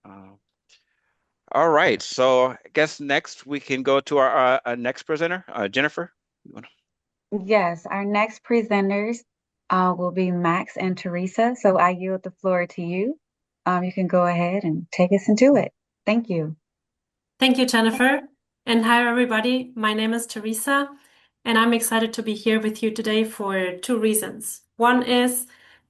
Uh, all right, so I guess next we can go to our next presenter, Jennifer. You wanna- Yes, our next presenters will be Max and Teresa. So I yield the floor to you. You can go ahead and take us into it. Thank you. Thank you, Jennifer. And hi, everybody. My name is Teresa, and I'm excited to be here with you today for two reasons. One is,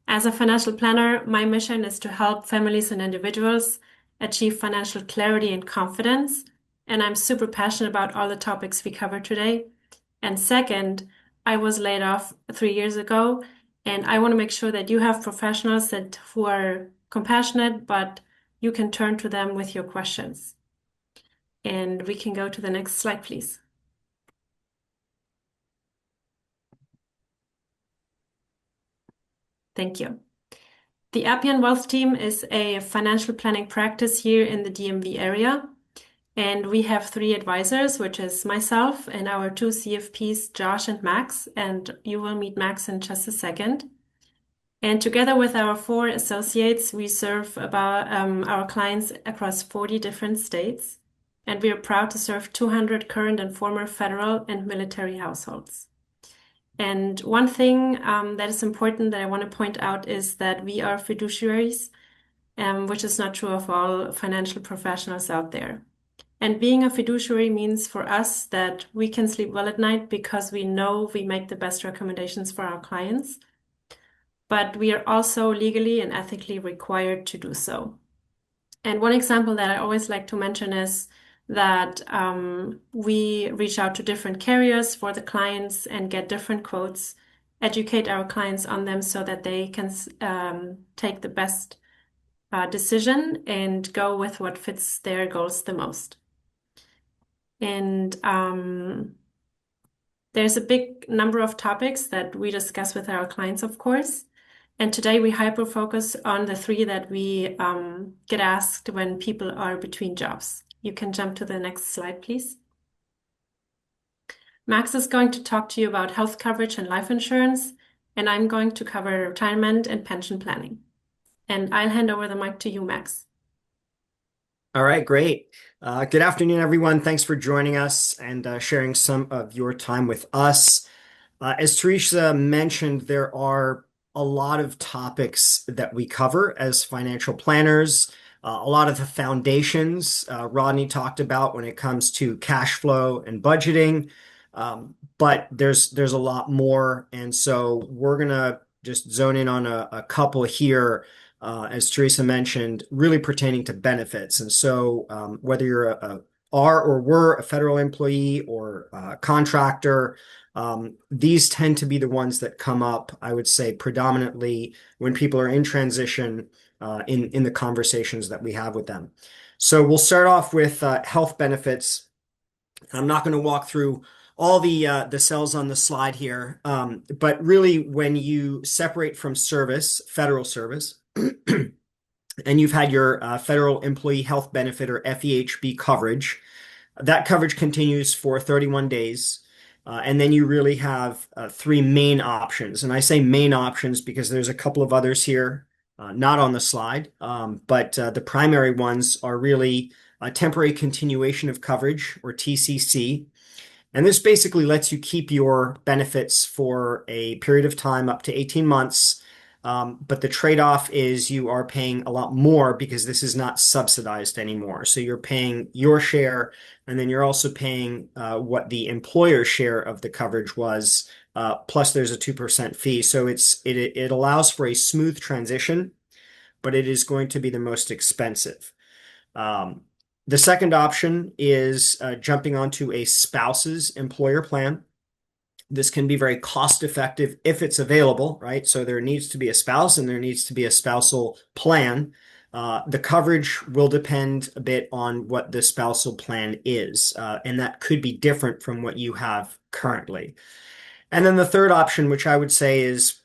as a financial planner, my mission is to help families and individuals achieve financial clarity and confidence. And I'm super passionate about all the topics we cover today. And second, I was laid off 3 years ago, and I want to make sure that you have professionals who are compassionate, but you can turn to them with your questions. And we can go to the next slide, please. Thank you. The Appian Wealth team is a financial planning practice here in the DMV area. And we have three advisors, which is myself and our two CFPs, Josh and Max. And you will meet Max in just a second. And together with our four associates, we serve about our clients across 40 different states. And we are proud to serve 200 current and former federal and military households. And one thing that is important that I want to point out is that we are fiduciaries, which is not true of all financial professionals out there. And being a fiduciary means for us that we can sleep well at night because we know we make the best recommendations for our clients, but we are also legally and ethically required to do so. And one example that I always like to mention is that we reach out to different carriers for the clients and get different quotes, educate our clients on them so that they can take the best decision and go with what fits their goals the most. And there's a big number of topics that we discuss with our clients, of course. And today we hyper focus on the three that we get asked when people are between jobs. You can jump to the next slide, please. Max is going to talk to you about health coverage and life insurance, and I'm going to cover retirement and pension planning. And I'll hand over the mic to you, Max. All right, great. Good afternoon, everyone. Thanks for joining us and sharing some of your time with us. As Teresa mentioned, there are a lot of topics that we cover as financial planners, a lot of the foundations Rodney talked about when it comes to cash flow and budgeting. But there's a lot more. And so we're going to just zone in on a couple here, as Teresa mentioned, really pertaining to benefits. And so whether you're are or were a federal employee or a contractor, these tend to be the ones that come up, I would say, predominantly when people are in transition in the conversations that we have with them. So we'll start off with health benefits. I'm not going to walk through all the cells on the slide here, but really when you separate from service, federal service, and you've had your federal employee health benefit or FEHB coverage, that coverage continues for 31 days. And then you really have three main options. And I say main options because there's a couple of others here, not on the slide, but the primary ones are really a temporary continuation of coverage or TCC. And this basically lets you keep your benefits for a period of time up to 18 months. But the trade-off is you are paying a lot more because this is not subsidized anymore. So you're paying your share, and then you're also paying what the employer's share of the coverage was, plus there's a 2% fee. So it allows for a smooth transition, but it is going to be the most expensive. The second option is jumping onto a spouse's employer plan. This can be very cost effective if it's available, right? So there needs to be a spouse and there needs to be a spousal plan. The coverage will depend a bit on what the spousal plan is, and that could be different from what you have currently. And then the third option, which I would say is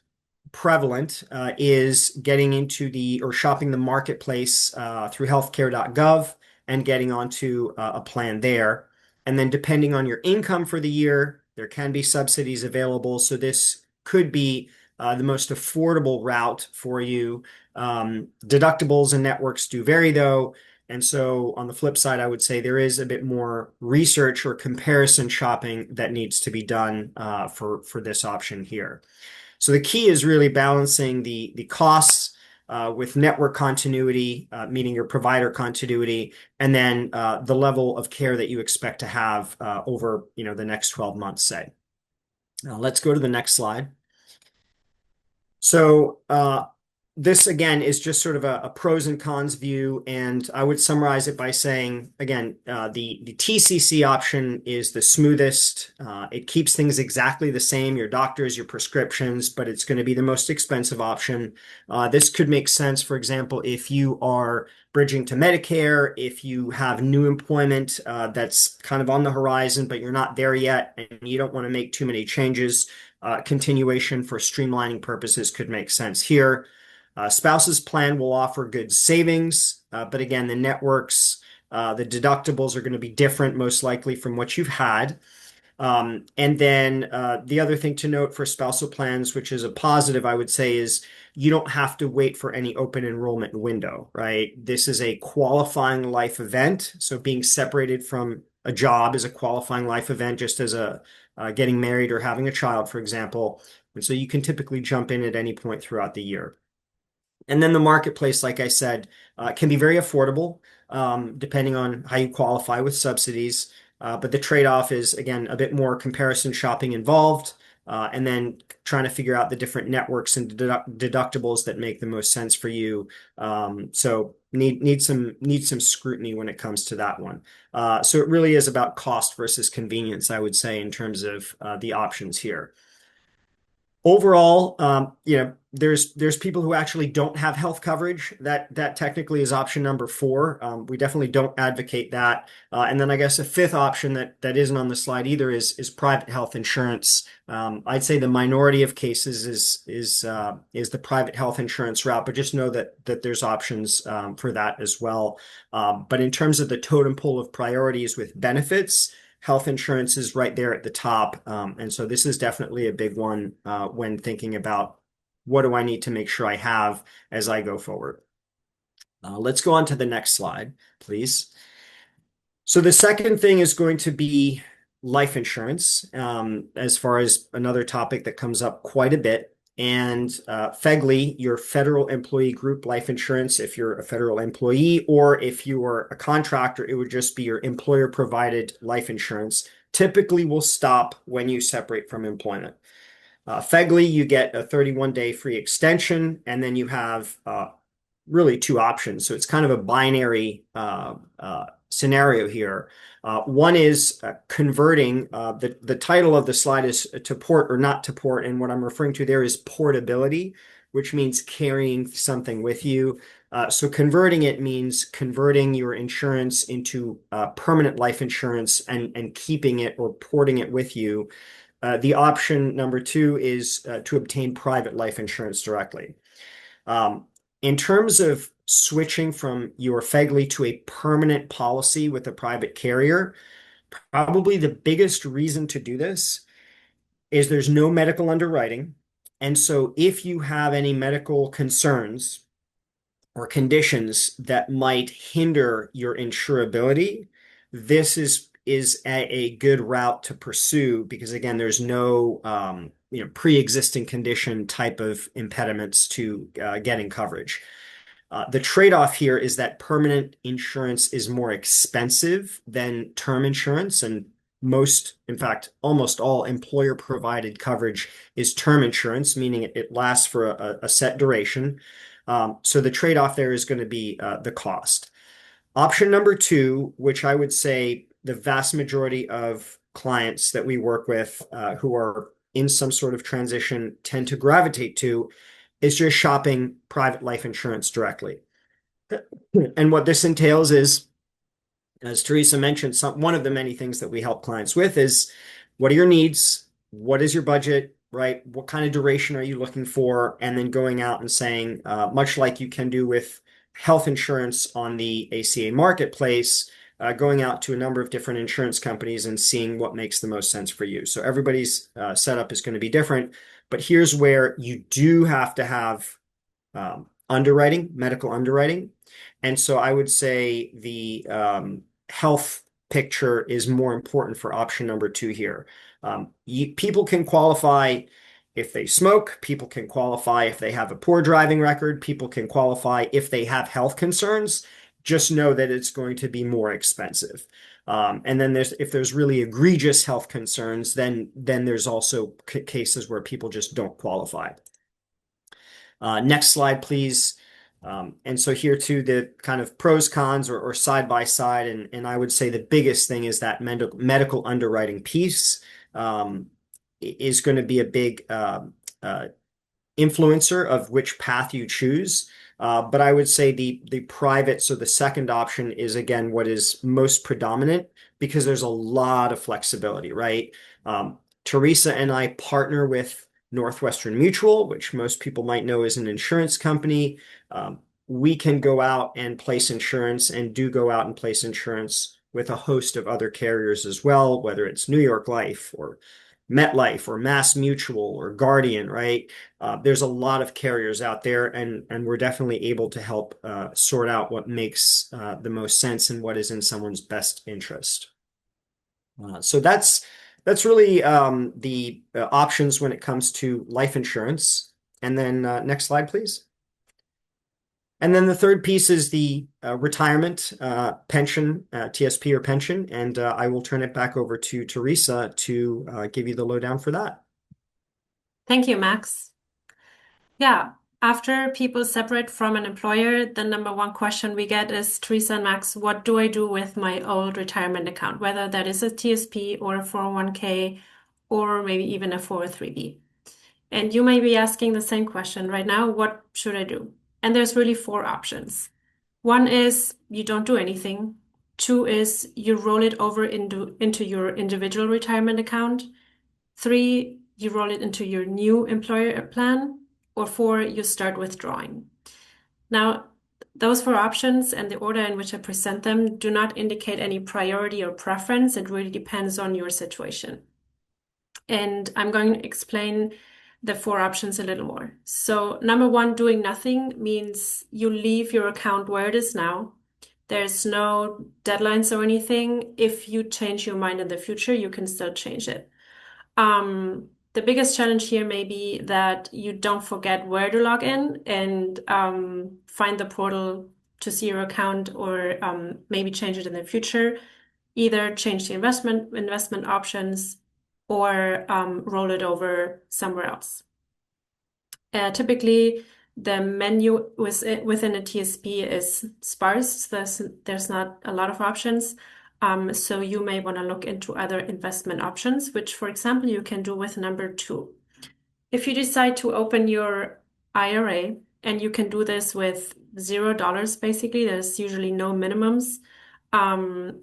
prevalent, is getting into or shopping the marketplace through healthcare.gov and getting onto a plan there. And then depending on your income for the year, there can be subsidies available. So this could be the most affordable route for you. Deductibles and networks do vary though. And so on the flip side, I would say there is a bit more research or comparison shopping that needs to be done for this option here. So the key is really balancing the costs with network continuity, meaning your provider continuity, and then the level of care that you expect to have over the next 12 months, say. Now let's go to the next slide. So this, again, is just sort of a pros and cons view, and I would summarize it by saying, again, the TCC option is the smoothest. It keeps things exactly the same, your doctors, your prescriptions, but it's going to be the most expensive option. This could make sense, for example, if you are bridging to Medicare, if you have new employment that's kind of on the horizon, but you're not there yet, and you don't want to make too many changes. Continuation for streamlining purposes could make sense here. Spouse's plan will offer good savings, but again, the networks, the deductibles are going to be different, most likely from what you've had. And then the other thing to note for spousal plans, which is a positive, I would say, is you don't have to wait for any open enrollment window, right? This is a qualifying life event. So being separated from a job is a qualifying life event, just as a getting married or having a child, for example. And so you can typically jump in at any point throughout the year. And then the marketplace, like I said, can be very affordable, depending on how you qualify with subsidies. But the trade-off is, again, a bit more comparison shopping involved, and then trying to figure out the different networks and deductibles that make the most sense for you. So need some scrutiny when it comes to that one. So it really is about cost versus convenience, I would say, in terms of the options here. Overall, there's people who actually don't have health coverage. That technically is option number 4. We definitely don't advocate that. And then I guess a fifth option that isn't on the slide either is private health insurance. I'd say the minority of cases is the private health insurance route, but just know that there's options for that as well. But in terms of the totem pole of priorities with benefits, health insurance is right there at the top. And so this is definitely a big one when thinking about what do I need to make sure I have as I go forward. Let's go on to the next slide, please. So the second thing is going to be life insurance, as far as another topic that comes up quite a bit. And FEGLI, your federal employee group life insurance, if you're a federal employee, or if you are a contractor, it would just be your employer provided life insurance, typically will stop when you separate from employment. FEGLI, you get a 31-day free extension, and then you have really 2 options. So it's kind of a binary scenario here. One is converting. The title of the slide is to port or not to port, and what I'm referring to there is portability, which means carrying something with you. So converting it means converting your insurance into permanent life insurance and keeping it or porting it with you. The option number 2 is to obtain private life insurance directly. In terms of switching from your FEGLI to a permanent policy with a private carrier, probably the biggest reason to do this is there's no medical underwriting. And so if you have any medical concerns or conditions that might hinder your insurability, this is a good route to pursue because, again, there's no pre-existing condition type of impediments to getting coverage. The trade-off here is that permanent insurance is more expensive than term insurance, and in fact, almost all employer-provided coverage is term insurance, meaning it lasts for a set duration. So the trade-off there is going to be the cost. Option number 2, which I would say the vast majority of clients that we work with who are in some sort of transition tend to gravitate to, is just shopping private life insurance directly. And what this entails is, as Teresa mentioned, one of the many things that we help clients with is, what are your needs? What is your budget, right? What kind of duration are you looking for? And then going out and saying, much like you can do with health insurance on the ACA marketplace, going out to a number of different insurance companies and seeing what makes the most sense for you. So everybody's setup is going to be different, but here's where you do have to have underwriting, medical underwriting. And so I would say the health picture is more important for option number two here. People can qualify if they smoke, people can qualify if they have a poor driving record, people can qualify if they have health concerns. Just know that it's going to be more expensive. And then if there's really egregious health concerns, then there's also cases where people just don't qualify. Next slide, please. And so here too, the kind of pros, cons, or side by side, and I would say the biggest thing is that medical underwriting piece is going to be a big influencer of which path you choose. But I would say the private, so the second option is again what is most predominant because there's a lot of flexibility, right? Teresa and I partner with Northwestern Mutual, which most people might know is an insurance company. We can go out and place insurance and do go out and place insurance with a host of other carriers as well, whether it's New York Life or MetLife or Mass Mutual or Guardian, right? There's a lot of carriers out there, and we're definitely able to help sort out what makes the most sense and what is in someone's best interest. So that's really the options when it comes to life insurance. And then next slide, please. And then the third piece is the retirement pension, TSP or pension. And I will turn it back over to Teresa to give you the lowdown for that. Thank you, Max. Yeah, after people separate from an employer, the number one question we get is, Teresa and Max, what do I do with my old retirement account, whether that is a TSP or a 401k or maybe even a 403b? And you may be asking the same question right now, what should I do? And there's really four options. One is you don't do anything. Two is you roll it over into your individual retirement account. Three, you roll it into your new employer plan. Or four, you start withdrawing. Now, those four options and the order in which I present them do not indicate any priority or preference. It really depends on your situation. And I'm going to explain the four options a little more. So number one, doing nothing means you leave your account where it is now. There's no deadlines or anything. If you change your mind in the future, you can still change it. The biggest challenge here may be that you don't forget where to log in and find the portal to see your account, or maybe change it in the future. Either change the investment options or roll it over somewhere else. Typically, the menu within a TSP is sparse. There's not a lot of options. So you may want to look into other investment options, which, for example, you can do with number two. If you decide to open your IRA, and you can do this with $0, basically, there's usually no minimums.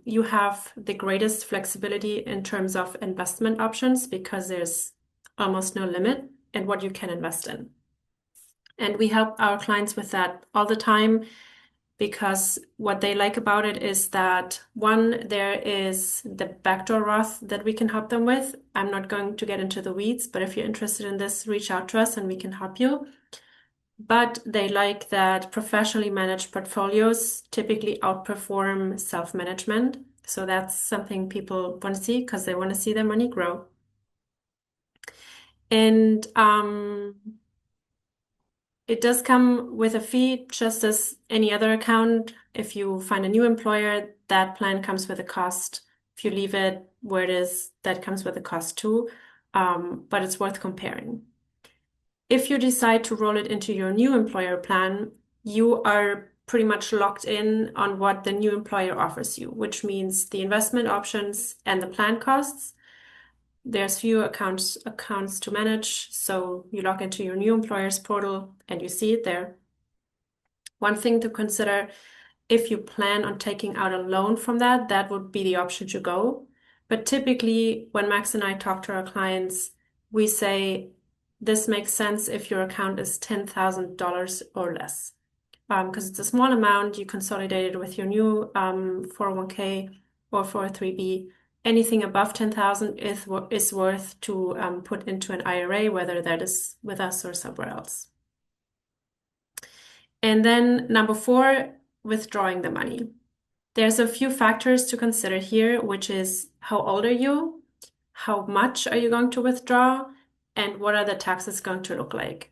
You have the greatest flexibility in terms of investment options because there's almost no limit in what you can invest in. And we help our clients with that all the time, because what they like about it is that, one, there is the backdoor Roth that we can help them with. I'm not going to get into the weeds, but if you're interested in this, reach out to us and we can help you. But they like that professionally managed portfolios typically outperform self-management. So that's something people want to see because they want to see their money grow. And it does come with a fee, just as any other account. If you find a new employer, that plan comes with a cost. If you leave it where it is, that comes with a cost too. But it's worth comparing. If you decide to roll it into your new employer plan, you are pretty much locked in on what the new employer offers you, which means the investment options and the plan costs. There's few accounts to manage, so you log into your new employer's portal and you see it there. One thing to consider, if you plan on taking out a loan from that would be the option to go. But typically, when Max and I talk to our clients, we say this makes sense if your account is $10,000 or less. Because it's a small amount, you consolidate it with your new 401k or 403b. Anything above 10,000 is worth to put into an IRA, whether that is with us or somewhere else. And then number four, withdrawing the money. There's a few factors to consider here, which is how old are you? How much are you going to withdraw? And what are the taxes going to look like?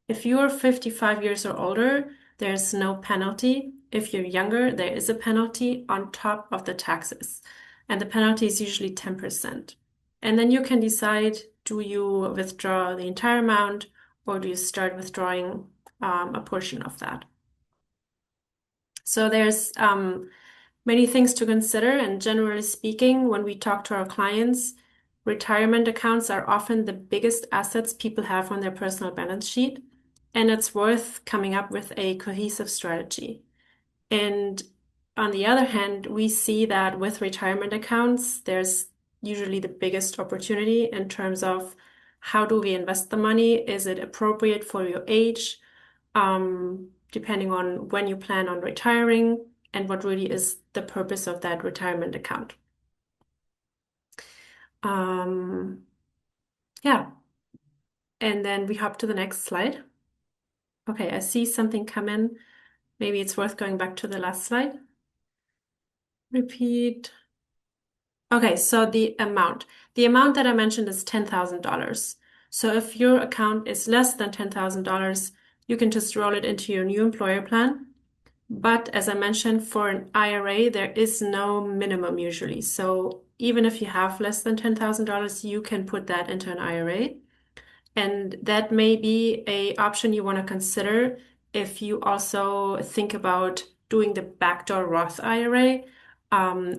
If you're 55 years or older, there's no penalty. If you're younger, there is a penalty on top of the taxes. And the penalty is usually 10%. And then you can decide, do you withdraw the entire amount or do you start withdrawing a portion of that? So there's many things to consider, and generally speaking, when we talk to our clients, retirement accounts are often the biggest assets people have on their personal balance sheet, and it's worth coming up with a cohesive strategy. And on the other hand, we see that with retirement accounts, there's usually the biggest opportunity in terms of how do we invest the money? Is it appropriate for your age? Depending on when you plan on retiring and what really is the purpose of that retirement account. Yeah. And then we hop to the next slide. Okay, I see something come in. Maybe it's worth going back to the last slide. Repeat. Okay, so the amount. The amount that I mentioned is $10,000. So if your account is less than $10,000, you can just roll it into your new employer plan. But as I mentioned, for an IRA, there is no minimum usually. So even if you have less than $10,000, you can put that into an IRA. And that may be a option you want to consider if you also think about doing the backdoor Roth IRA,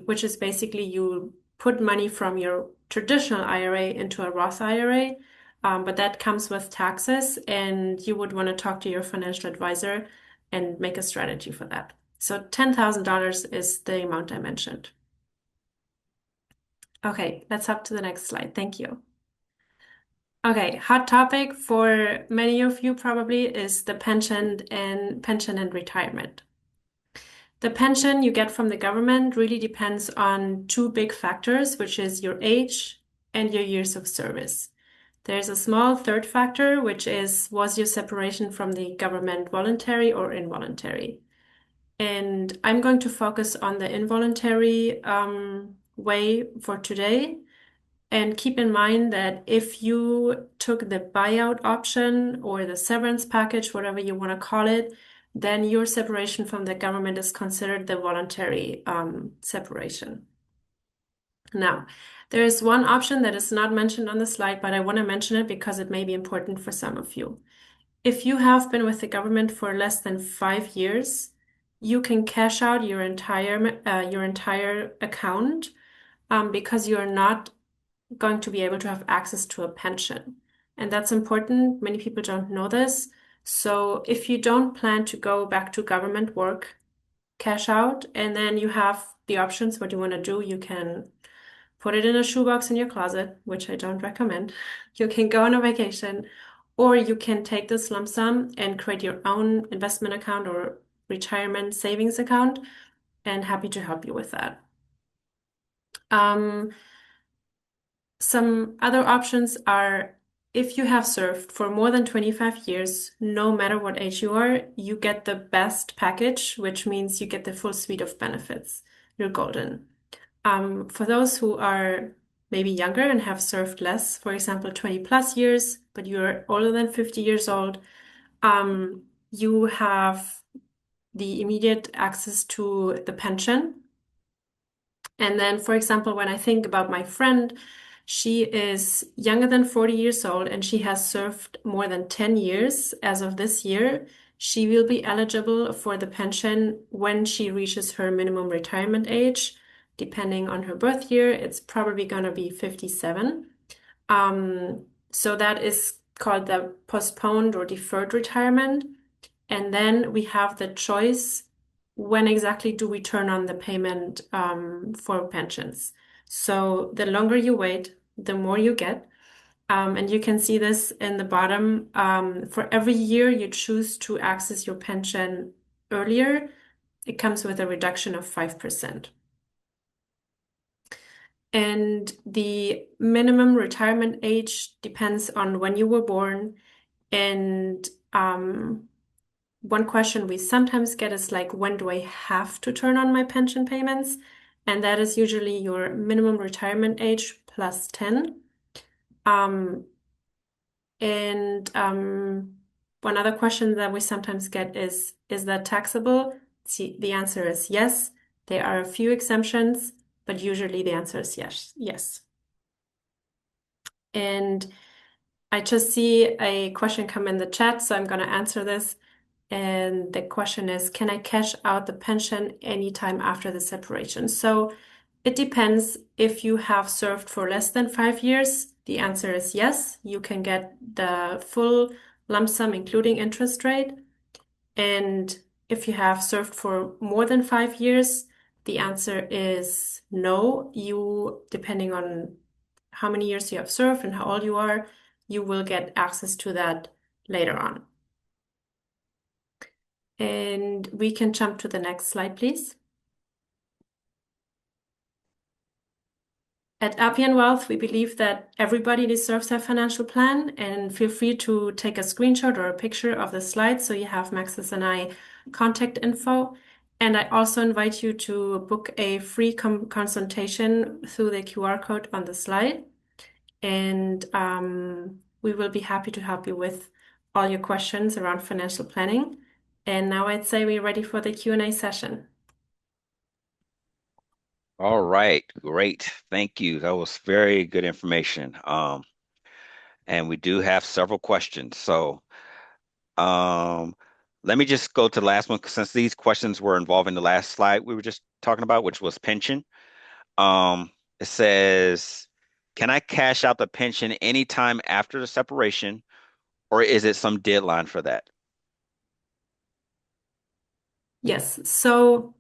which is basically you put money from your traditional IRA into a Roth IRA, but that comes with taxes, and you would want to talk to your financial advisor and make a strategy for that. So $10,000 is the amount I mentioned. Okay, let's hop to the next slide. Thank you. Okay, hot topic for many of you probably is the pension and retirement. The pension you get from the government really depends on two big factors, which is your age and your years of service. There's a small third factor, which is, was your separation from the government voluntary or involuntary? And I'm going to focus on the involuntary way for today. And keep in mind that if you took the buyout option or the severance package, whatever you want to call it, then your separation from the government is considered the voluntary separation. Now, there is one option that is not mentioned on the slide, but I want to mention it because it may be important for some of you. If you have been with the government for less than 5 years, you can cash out your entire account because you're not going to be able to have access to a pension. And that's important. Many people don't know this. So if you don't plan to go back to government work, cash out, and then you have the options what you want to do. You can put it in a shoebox in your closet, which I don't recommend. You can go on a vacation, or you can take this lump sum and create your own investment account or retirement savings account, and happy to help you with that. Some other options are if you have served for more than 25 years, no matter what age you are, you get the best package, which means you get the full suite of benefits. You're golden. For those who are maybe younger and have served less, for example, 20 plus years, but you're older than 50 years old, you have the immediate access to the pension. And then, for example, when I think about my friend, she is younger than 40 years old and she has served more than 10 years as of this year. She will be eligible for the pension when she reaches her minimum retirement age. Depending on her birth year, it's probably going to be 57. So that is called the postponed or deferred retirement. And then we have the choice, when exactly do we turn on the payment for pensions? So the longer you wait, the more you get. And you can see this in the bottom. For every year you choose to access your pension earlier, it comes with a reduction of 5%. And the minimum retirement age depends on when you were born. And one question we sometimes get is like, when do I have to turn on my pension payments? And that is usually your minimum retirement age plus 10. Um, and one other question that we sometimes get is that taxable? The answer is yes. There are a few exemptions, but usually the answer is yes. Yes. And I just see a question come in the chat, so I'm going to answer this. And the question is, can I cash out the pension anytime after the separation? So it depends. If you have served for less than 5 years, the answer is yes. You can get the full lump sum, including interest rate. And if you have served for more than 5 years, the answer is no. You, depending on how many years you have served and how old you are, you will get access to that later on. And we can jump to the next slide, please. At Appian Wealth, we believe that everybody deserves a financial plan, and feel free to take a screenshot or a picture of the slide so you have Max's and I contact info. And I also invite you to book a free consultation through the QR code on the slide. And we will be happy to help you with all your questions around financial planning. And now I'd say we're ready for the Q&A session. All right, great. Thank you. That was very good information. And we do have several questions. So um, let me just go to the last one, 'cause since these questions were involving the last slide we were just talking about, which was pension. It says, can I cash out the pension anytime after the separation, or is it some deadline for that? Yes, so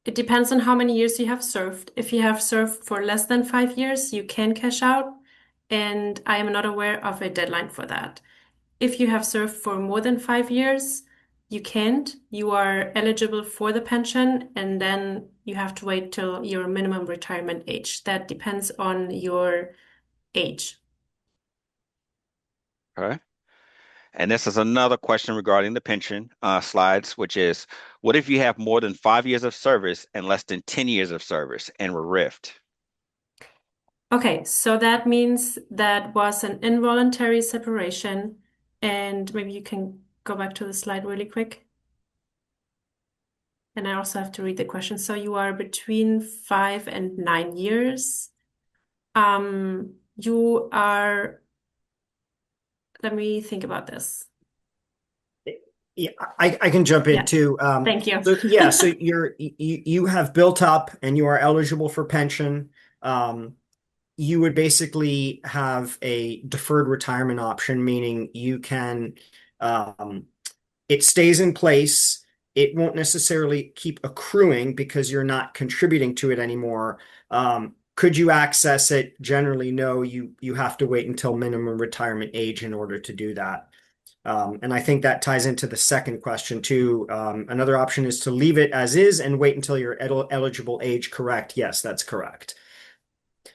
it depends on how many years you have served. If you have served for less than 5 years, you can cash out, and I am not aware of a deadline for that. If you have served for more than 5 years, you can't. You are eligible for the pension, and then you have to wait till your minimum retirement age. That depends on your age. Okay. And this is another question regarding the pension slides, which is, what if you have more than 5 years of service and less than 10 years of service and were RIFed? Okay, so that means that was an involuntary separation, and maybe you can go back to the slide really quick. And I also have to read the question. So you are between 5 and 9 years. You are, let me think about this. Yeah, I can jump in Yeah, too. thank you. So you have built up and you are eligible for pension. You would basically have a deferred retirement option, meaning you can it stays in place. It won't necessarily keep accruing because you're not contributing to it anymore. Could you access it? Generally, no. You have to wait until minimum retirement age in order to do that. And I think that ties into the second question too. Another option is to leave it as is and wait until your eligible age. Correct? Yes, that's correct.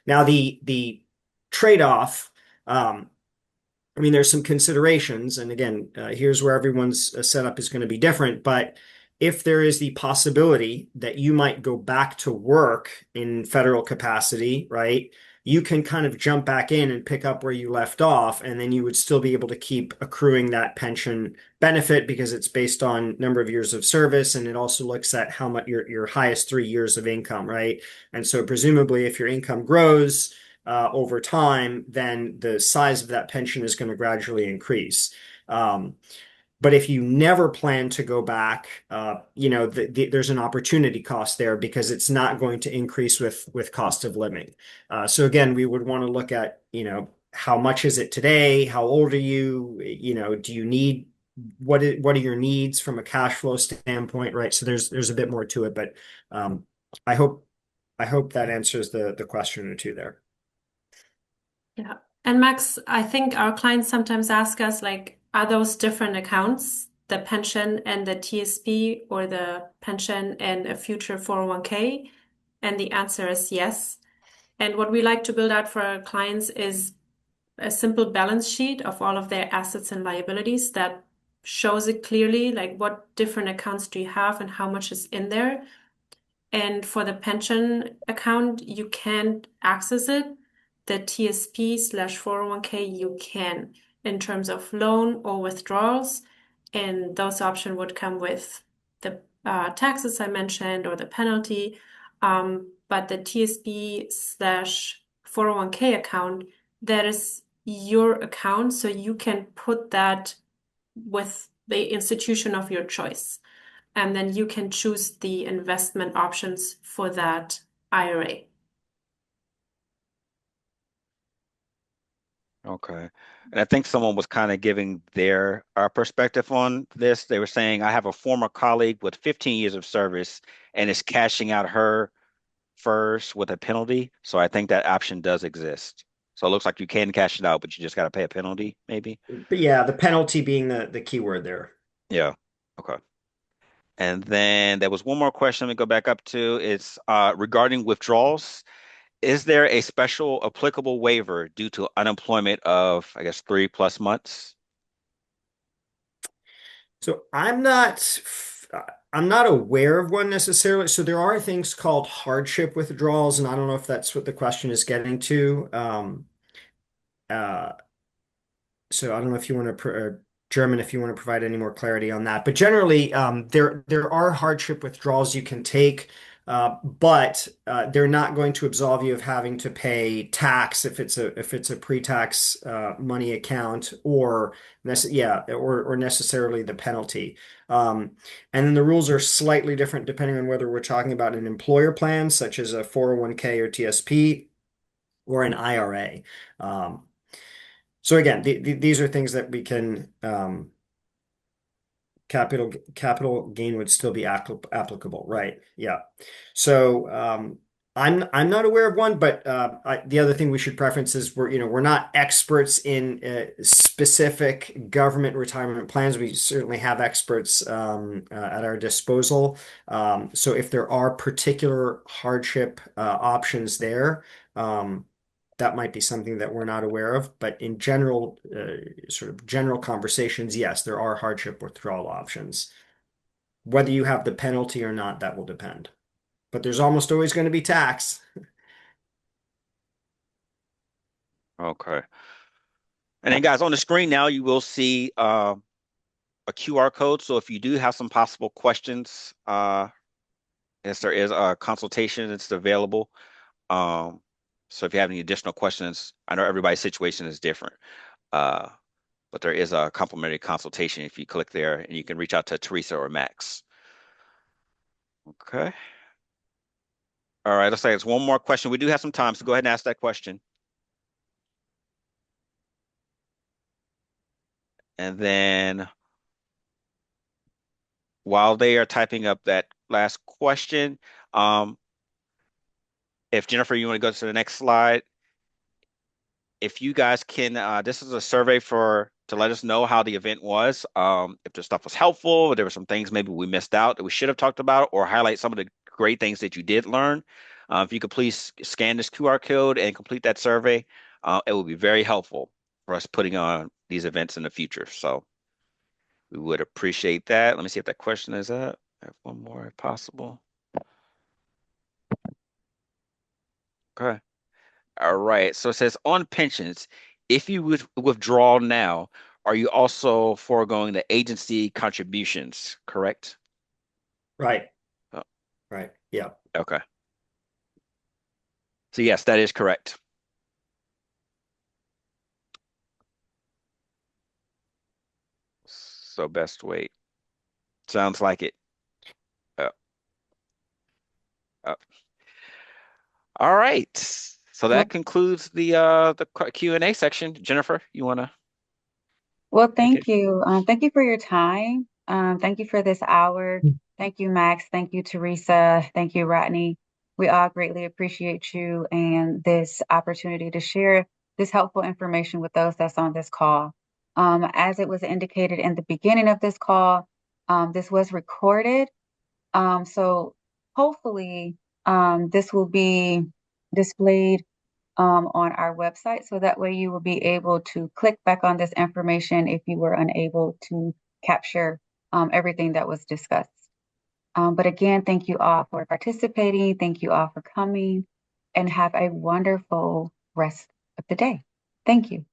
Now the trade-off, I mean, there's some considerations, and again, here's where everyone's setup is going to be different. But if there is the possibility that you might go back to work in federal capacity, right? You can kind of jump back in and pick up where you left off, and then you would still be able to keep accruing that pension benefit because it's based on number of years of service, and it also looks at how much your highest 3 years of income, right? And so presumably, if your income grows over time, then the size of that pension is going to gradually increase. But if you never plan to go back, there's an opportunity cost there because it's not going to increase with cost of living. So again, we would want to look at, how much is it today? How old are you? Do you need what are your needs from a cash flow standpoint, right? So there's a bit more to it, but I hope that answers the question or two there. Yeah. And Max, I think our clients sometimes ask us, like, are those different accounts, the pension and the TSP, or the pension and a future 401k? And the answer is yes. And what we like to build out for our clients is a simple balance sheet of all of their assets and liabilities that shows it clearly, like what different accounts do you have and how much is in there. And for the pension account, you can't access it. The TSP/401k you can in terms of loan or withdrawals. And those options would come with the taxes I mentioned or the penalty. But the TSP/401k account, that is your account. So you can put that with the institution of your choice. And then you can choose the investment options for that IRA. Okay. And I think someone was kind of giving their perspective on this. They were saying, I have a former colleague with 15 years of service and is cashing out her first with a penalty. So I think that option does exist. So it looks like you can cash it out, but you just got to pay a penalty, maybe. But yeah, the penalty being the key word there. Yeah. Okay. And then there was one more question we go back up to. It's regarding withdrawals. Is there a special applicable waiver due to unemployment of, I guess, 3+ months? So I'm not aware of one necessarily. So there are things called hardship withdrawals, and I don't know if that's what the question is getting to. Uh, so I don't know if you want to, German, if you want to provide any more clarity on that. But generally, there are hardship withdrawals you can take, but they're not going to absolve you of having to pay tax if it's a pre-tax money account or necessarily the penalty. And then the rules are slightly different depending on whether we're talking about an employer plan, such as a 401k or TSP, or an IRA. Um, so again, these are things that we can capital gain would still be applicable, right? Yeah. So I'm not aware of one, but the other thing we should preference is we're not experts in specific government retirement plans. We certainly have experts at our disposal. So if there are particular hardship options there, that might be something that we're not aware of. But in general, sort of general conversations, yes, there are hardship withdrawal options. Whether you have the penalty or not, that will depend. But there's almost always going to be tax. Okay. And then, guys, on the screen now, you will see a QR code. So if you do have some possible questions, yes, there is a consultation that's available. Um, so if you have any additional questions, I know everybody's situation is different, uh, but there is a complimentary consultation if you click there, and you can reach out to Teresa or Max. Okay. All right. Let's say it's one more question. We do have some time, so go ahead and ask that question. And then while they are typing up that last question, um, if Jennifer, you want to go to the next slide, if you guys can, this is a survey to let us know how the event was. If the stuff was helpful, there were some things maybe we missed out that we should have talked about, or highlight some of the great things that you did learn. If you could please scan this QR code and complete that survey, it will be very helpful for us putting on these events in the future. So we would appreciate that. Let me see if that question is up. I have one more if possible. Okay. All right. So it says on pensions, if you would withdraw now, are you also foregoing the agency contributions, correct? Right. Oh, Right. Yeah. okay. So yes, that is correct. So best wait. Sounds like it. Uh, uh, all right. So that Well, concludes the Q&A section. Jennifer, you want to well, take it? thank you. Thank you for your time. Thank you for this hour. Thank you, Max. Thank you, Teresa. Thank you, Rodney. We all greatly appreciate you and this opportunity to share this helpful information with those that's on this call. As it was indicated in the beginning of this call, this was recorded. So hopefully, this will be displayed on our website. So that way you will be able to click back on this information if you were unable to capture everything that was discussed. But again, thank you all for participating. Thank you all for coming, and have a wonderful rest of the day. Thank you.